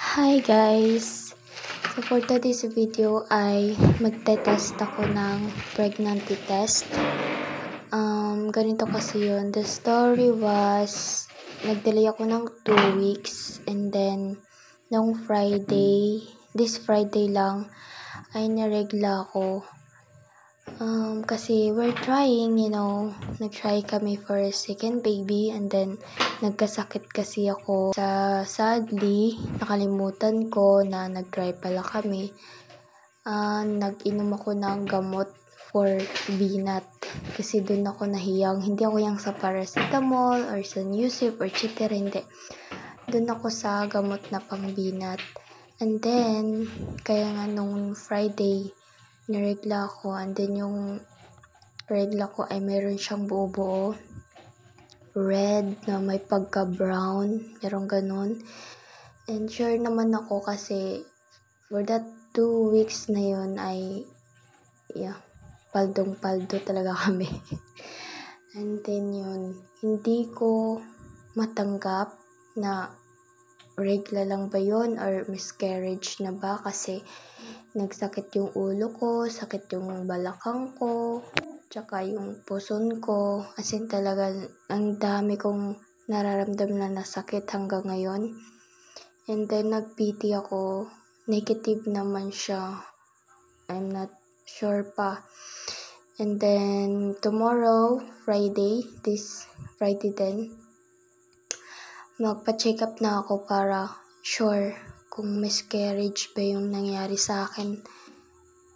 Hi guys! So for today's video ay magte-test ako ng pregnancy test. Ganito kasi yun. The story was, nag-delay ako ng 2 weeks and then nung Friday, this Friday lang, ay naregla ako. Kasi we're trying, nag-try kami for a second baby and then nagkasakit kasi ako. Sadly, nakalimutan ko na nag-try pala kami. Nag-inom ako ng gamot for binat. Kasi dun ako nahiyang, hindi ako yang sa paracetamol or sa Nusip or Chiter, hindi. Dun ako sa gamot na pangbinat. And then, kaya nga nung Friday, naregla ako, and then yung regla ko ay meron siyang buo-buo, red na may pagka-brown, merong ganun. And sure naman ako kasi for that 2 weeks na yun ay paldong-paldo talaga kami. And then yun, hindi ko matanggap na regla lang ba yun or miscarriage na ba, kasi nagsakit yung ulo ko, sakit yung balakang ko, tsaka yung puson ko. As in talaga, ang dami kong nararamdaman na sakit hanggang ngayon. And then nag-PT ako, negative naman siya. I'm not sure pa. And then tomorrow, Friday, this Friday din, magpa-check up na ako para sure kung miscarriage ba yung nangyari sa akin.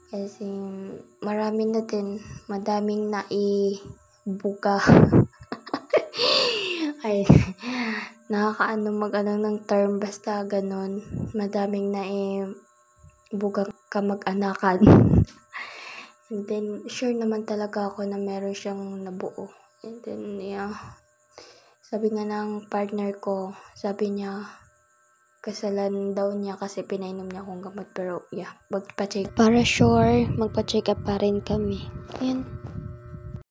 Kasi madaming naibuga. Ay, nakakaano mag-ano ng term, basta ganun. Madaming naibugang kamag-anakan. And then, sure naman talaga ako na meron siyang nabuo. And then, sabi nga ng partner ko, sabi niya, kasalan daw niya kasi pinainom niya akong gamot. Pero, magpa-check. Para sure, magpa-check up pa rin kami. Yan.